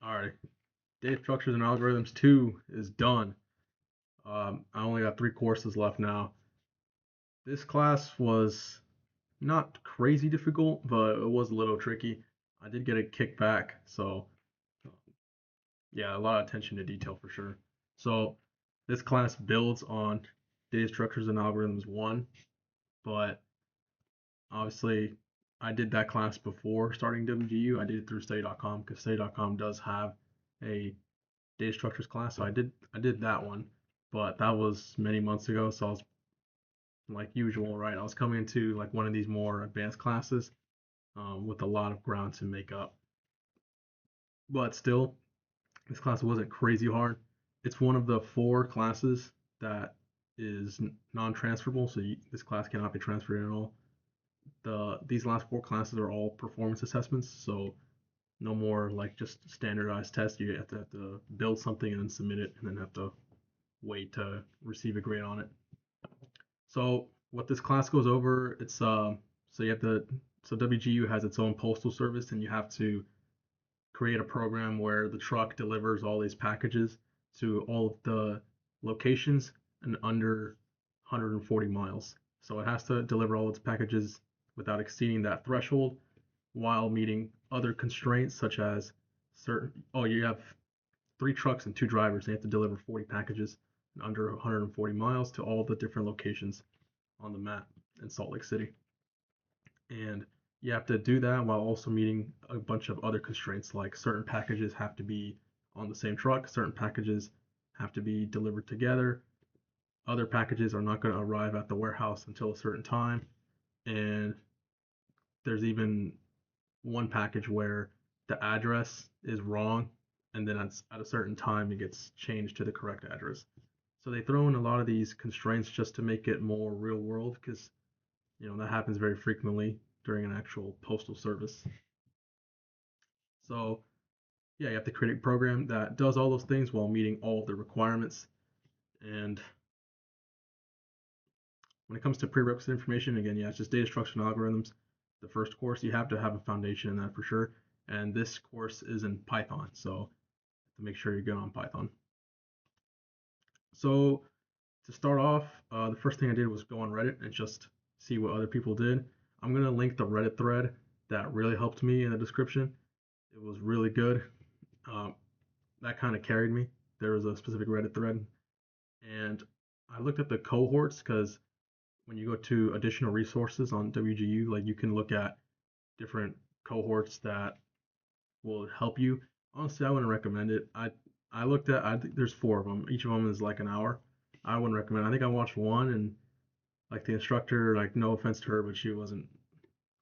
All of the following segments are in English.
Alright, Data Structures and Algorithms 2 is done. I only got 3 courses left now. This class was not crazy difficult, but it was a little tricky. I did get a kickback, so yeah, a lot of attention to detail for sure. So this class builds on Data Structures and Algorithms 1, but obviously I did that class before starting WGU. I did it through study.com because study.com does have a data structures class. So I did that one, but that was many months ago. So I was like usual, right? I was coming into like one of these more advanced classes with a lot of ground to make up. But still, this class wasn't crazy hard. It's one of the 4 classes that is non-transferable, so this class cannot be transferred at all. These last 4 classes are all performance assessments, so no more like just standardized tests. You have to build something and then submit it, and then have to wait to receive a grade on it. So what this class goes over, it's so you have to so WGU has its own postal service, and you have to create a program where the truck delivers all these packages to all of the locations in under 140 miles. So it has to deliver all its packages without exceeding that threshold while meeting other constraints such as you have 3 trucks and 2 drivers. They have to deliver 40 packages in under 140 miles to all the different locations on the map in Salt Lake City. And you have to do that while also meeting a bunch of other constraints, like certain packages have to be on the same truck, certain packages have to be delivered together, other packages are not going to arrive at the warehouse until a certain time, and there's even one package where the address is wrong, and then at a certain time it gets changed to the correct address. So they throw in a lot of these constraints just to make it more real world, because that happens very frequently during an actual postal service. So yeah, you have to create a program that does all those things while meeting all of the requirements. And when it comes to prerequisite information, again, yeah, it's just data structure and algorithms. The first course, you have to have a foundation in that for sure. And this course is in Python, so to make sure you're good on Python. So to start off, the first thing I did was go on Reddit and just see what other people did. I'm gonna link the Reddit thread that really helped me in the description. It was really good. Um, that kind of carried me. There was a specific Reddit thread, and I looked at the cohorts because when you go to additional resources on WGU, like you can look at different cohorts that will help you. Honestly, I wouldn't recommend it. I think there's 4 of them. Each of them is like an hour. I wouldn't recommend. I think I watched one, and like the instructor, like no offense to her, but she wasn't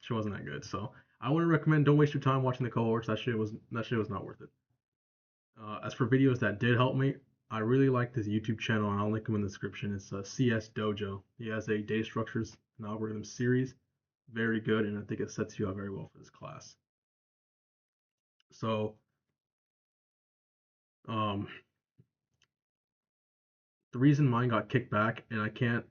that good. So I wouldn't recommend. Don't waste your time watching the cohorts. That shit was not worth it. As for videos that did help me, I really like this YouTube channel, and I'll link him in the description. It's CS Dojo. He has a data structures and algorithms series, very good, and I think it sets you up very well for this class. So, um, the reason mine got kicked back, and I can't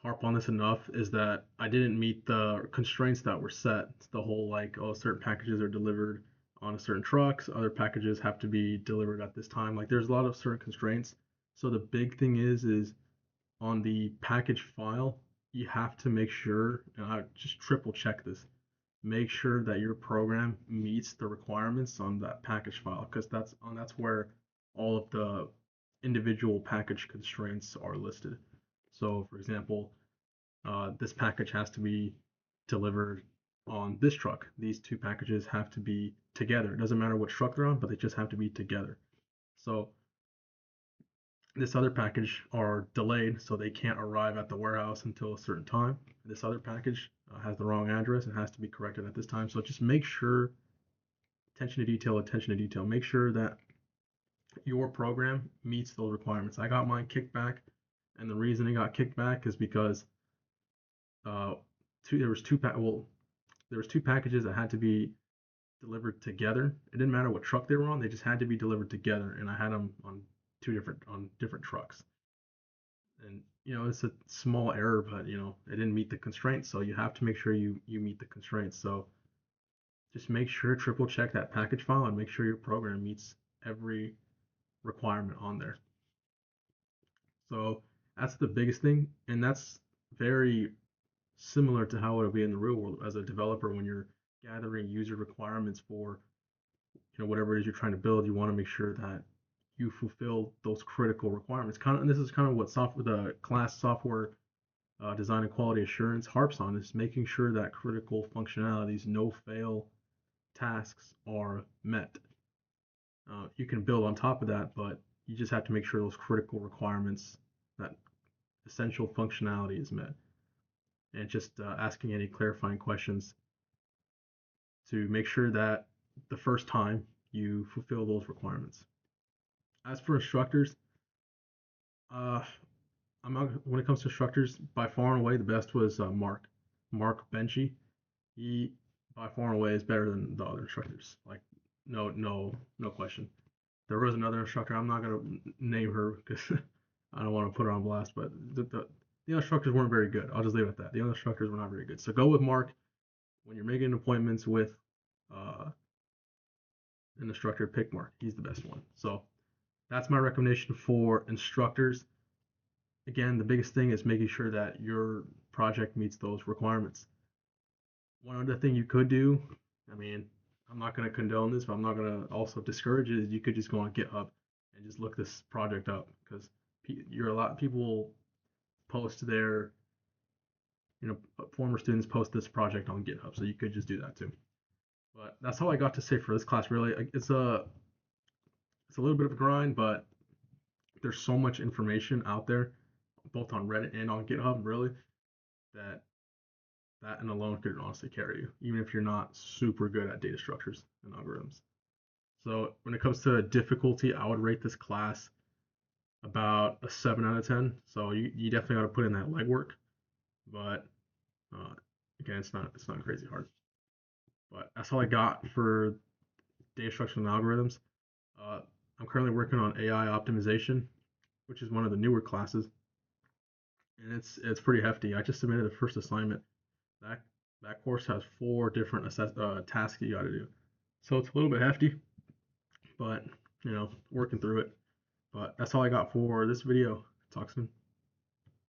harp on this enough, is that I didn't meet the constraints that were set. It's the whole like, oh, certain packages are delivered on a certain trucks, other packages have to be delivered at this time. Like, there's a lot of certain constraints. So the big thing is on the package file, you have to make sure, and I just triple check this, make sure that your program meets the requirements on that package file, because that's where all of the individual package constraints are listed. So, for example, this package has to be delivered on this truck. These 2 packages have to be together. It doesn't matter what truck they're on, but they just have to be together. So this other package are delayed, so they can't arrive at the warehouse until a certain time. This other package has the wrong address and has to be corrected at this time. So just make sure, attention to detail. Make sure that your program meets those requirements. I got mine kicked back, and the reason it got kicked back is because uh, there was there was 2 packages that had to be delivered together. It didn't matter what truck they were on; they just had to be delivered together, and I had them on different trucks. And it's a small error, but it didn't meet the constraints, so you have to make sure you meet the constraints. So just make sure triple check that package file and make sure your program meets every requirement on there. So that's the biggest thing, and that's very similar to how it'll be in the real world as a developer when you're gathering user requirements for whatever it is you're trying to build. You want to make sure that you fulfill those critical requirements. And this is kind of what the class software design and quality assurance harps on, is making sure that critical functionalities, no fail tasks are met. You can build on top of that, but you just have to make sure those critical requirements, that essential functionality is met. And just asking any clarifying questions to make sure that the first time you fulfill those requirements. As for instructors, uh, when it comes to instructors, by far and away the best was Mark Benchy. He by far and away is better than the other instructors. Like no question. There was another instructor. I'm not gonna name her because I don't want to put her on blast. But the instructors weren't very good. I'll just leave it at that. The other instructors were not very good. So go with Mark when you're making appointments with uh, an instructor. Pick Mark. He's the best one. So that's my recommendation for instructors. Again, the biggest thing is making sure that your project meets those requirements. One other thing you could do, I mean, I'm not going to condone this, but I'm not going to also discourage it, is you could just go on GitHub and just look this project up, because people post their, former students post this project on GitHub, so you could just do that too. But that's all I got to say for this class. Really, it's a little bit of a grind, but there's so much information out there, both on Reddit and on GitHub, really, that and alone could honestly carry you, even if you're not super good at data structures and algorithms. So when it comes to difficulty, I would rate this class about a 7 out of 10. So you definitely got to put in that legwork, but uh, again, it's not crazy hard. But that's all I got for data structures and algorithms. Uh, I'm currently working on AI optimization, which is one of the newer classes, and it's pretty hefty. I just submitted the first assignment. That that course has 4 different tasks you got to do, so it's a little bit hefty, but working through it. But that's all I got for this video. Talk soon.